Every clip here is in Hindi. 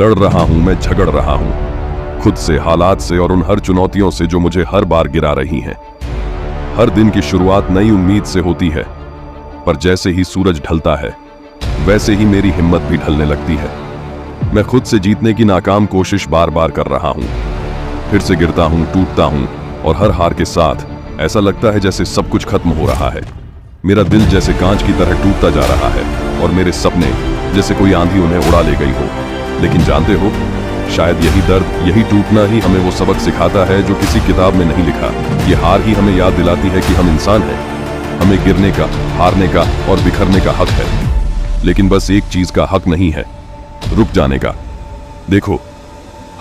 लड़ रहा हूं, मैं झगड़ रहा हूं खुद से, हालात से और उन हर चुनौतियों से जो मुझे हर बार गिरा रही हैं। हर दिन की शुरुआत नई उम्मीद से होती है, पर जैसे ही सूरज ढलता है वैसे ही मेरी हिम्मत भी ढलने लगती है। मैं खुद से जीतने की नाकाम कोशिश बार बार कर रहा हूं, फिर से गिरता हूं, टूटता हूं और हर हार के साथ ऐसा लगता है जैसे सब कुछ खत्म हो रहा है। मेरा दिल जैसे कांच की तरह टूटता जा रहा है और मेरे सपने जैसे कोई आंधी उन्हें उड़ा ले गई हो। लेकिन जानते हो, शायद यही दर्द, यही टूटना ही हमें वो सबक सिखाता है जो किसी किताब में नहीं लिखा। ये हार ही हमें याद दिलाती है कि हम इंसान हैं। हमें गिरने का, हारने का और बिखरने का हक है, लेकिन बस एक चीज का हक नहीं है, रुक जाने का। देखो,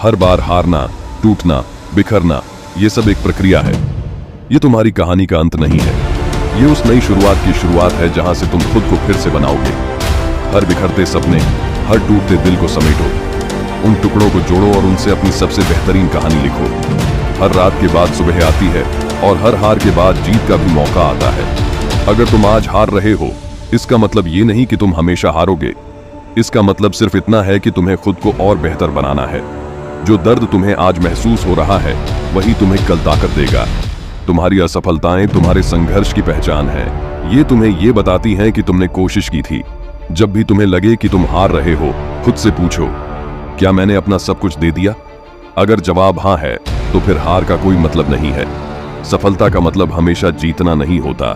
हर बार हारना, टूटना, बिखरना, ये सब एक प्रक्रिया है। ये तुम्हारी कहानी का अंत नहीं है, ये उस नई शुरुआत की शुरुआत है जहां से तुम खुद को फिर से बनाओगे। हर बिखरते सपने, हर टूटते दिल को समेटो, उन टुकड़ों को जोड़ो और उनसे अपनी सबसे बेहतरीन कहानी लिखो। हर रात के बाद सुबह आती है और हर हार के बाद जीत का भी मौका आता है। अगर तुम आज हार रहे हो, इसका मतलब ये नहीं कि तुम हमेशा हारोगे। इसका मतलब सिर्फ इतना है कि तुम्हें खुद को और बेहतर बनाना है। जो दर्द तुम्हें आज महसूस हो रहा है वही तुम्हें कल ताकत देगा। तुम्हारी असफलताएं तुम्हारे संघर्ष की पहचान है। ये तुम्हें ये बताती हैं कि तुमने कोशिश की थी। जब भी तुम्हें लगे कि तुम हार रहे हो, खुद से पूछो, क्या मैंने अपना सब कुछ दे दिया? अगर जवाब हाँ है, तो फिर हार का कोई मतलब नहीं है। सफलता का मतलब हमेशा जीतना नहीं होता।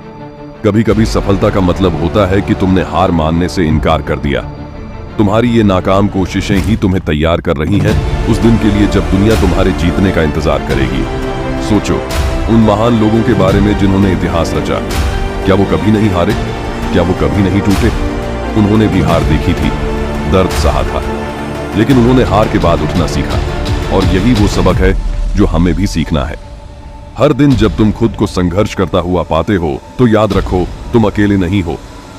कभी कभी सफलता का मतलब होता है कि तुमने हार मानने से इनकार कर दिया। तुम्हारी ये नाकाम कोशिशें ही तुम्हें तैयार कर रही हैं उस दिन के लिए जब दुनिया तुम्हारे जीतने का इंतजार करेगी। सोचो उन महान लोगों के बारे में जिन्होंने इतिहास रचा। क्या वो कभी नहीं हारे? क्या वो कभी नहीं टूटे? उन्होंने भी हार देखी थी, दर्द सहा था, लेकिन उन्होंने हार के बाद उठना सीखा। और यही वो सबक है जो हमें भी सीखना है। हर दिन जब तुम खुद को संघर्ष करता हुआ पाते हो, तो याद रखो, तुम अकेले नहीं हो।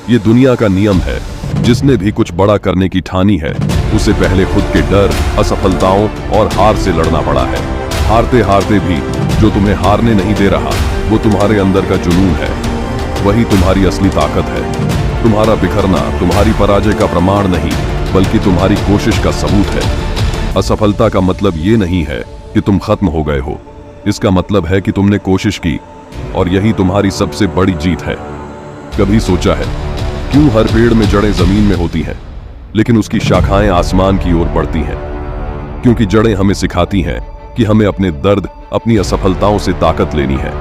ये दुनिया का नियम है। जिसने भी कुछ बड़ा करने की ठानी है, उसे पहले खुद के डर, असफलताओं और हार से लड़ना पड़ा है। हारते हारते भी जो तुम्हें हारने नहीं दे रहा, वो तुम्हारे अंदर का जुनून है। वही तुम्हारी असली ताकत है। तुम्हारा बिखरना तुम्हारी पराजय का प्रमाण नहीं, बल्कि तुम्हारी कोशिश का सबूत है। असफलता का मतलब ये नहीं है कि तुम खत्म हो गए हो। इसका मतलब है कि तुमने कोशिश की, और यही तुम्हारी सबसे बड़ी जीत है। कभी सोचा है क्यों हर पेड़ में जड़ें जमीन में होती हैं, लेकिन उसकी शाखाएं आसमान की ओर बढ़ती हैं? क्योंकि जड़ें हमें सिखाती हैं कि हमें अपने दर्द, अपनी असफलताओं से ताकत लेनी है,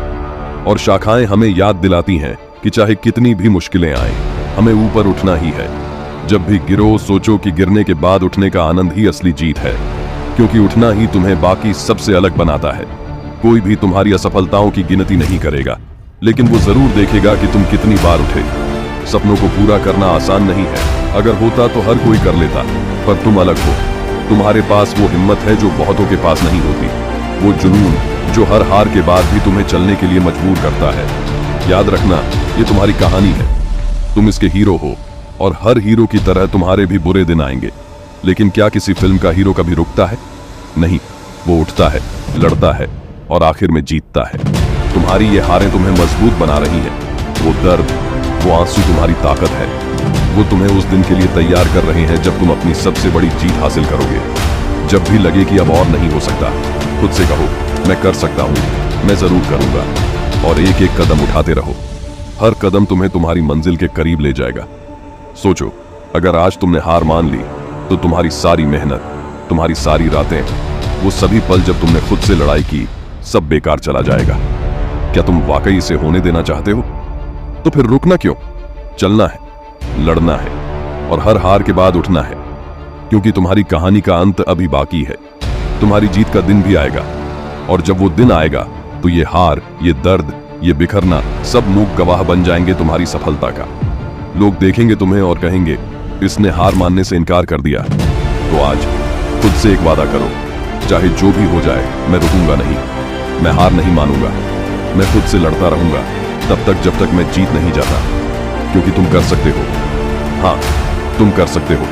और शाखाएं हमें याद दिलाती हैं कि चाहे कितनी भी मुश्किलें आएं, हमें ऊपर उठना ही है। जब भी गिरो, सोचो कि गिरने के बाद उठने का आनंद ही असली जीत है, क्योंकि उठना ही तुम्हें बाकी सबसे अलग बनाता है। कोई भी तुम्हारी असफलताओं की गिनती नहीं करेगा, लेकिन वो जरूर देखेगा कि तुम कितनी बार उठे। सपनों को पूरा करना आसान नहीं है। अगर होता तो हर कोई कर लेता, पर तुम अलग हो। तुम्हारे पास वो हिम्मत है जो बहुतों के पास नहीं होती, वो जुनून जो हर हार के बाद भी तुम्हें चलने के लिए मजबूर करता है। याद रखना, ये तुम्हारी कहानी है। तुम इसके हीरो हो, और हर हीरो की तरह तुम्हारे भी बुरे दिन आएंगे। लेकिन क्या किसी फिल्म का हीरो कभी रुकता है? नहीं, वो उठता है, लड़ता है और आखिर में जीतता है। तुम्हारी ये हारें तुम्हें मजबूत बना रही हैं। वो दर्द, वो आंसू तुम्हारी ताकत है। वो तुम्हें उस दिन के लिए तैयार कर रहे हैं जब तुम अपनी सबसे बड़ी जीत हासिल करोगे। जब भी लगे कि अब और नहीं हो सकता, खुद से कहो, मैं कर सकता हूँ, मैं जरूर करूंगा। और एक एक कदम उठाते रहो। हर कदम तुम्हें तुम्हारी मंजिल के करीब ले जाएगा। सोचो, अगर आज तुमने हार मान ली, तो तुम्हारी सारी मेहनत, तुम्हारी सारी रातें, वो सभी पल जब तुमने खुद से लड़ाई की, सब बेकार चला जाएगा। क्या तुम वाकई इसे होने देना चाहते हो? तो फिर रुकना क्यों? चलना है, लड़ना है, और हर हार के बाद उठना है, क्योंकि तुम्हारी कहानी का अंत अभी बाकी है। तुम्हारी जीत का दिन भी आएगा, और जब वो दिन आएगा, तो ये हार, ये दर्द, ये बिखरना, सब मूक गवाह बन जाएंगे तुम्हारी सफलता का। लोग देखेंगे तुम्हें और कहेंगे, इसने हार मानने से इनकार कर दिया। तो आज खुद से एक वादा करो, चाहे जो भी हो जाए, मैं रुकूंगा नहीं, मैं हार नहीं मानूंगा, मैं खुद से लड़ता रहूंगा, तब तक जब तक मैं जीत नहीं जाता। क्योंकि तुम कर सकते हो। हाँ, तुम कर सकते हो।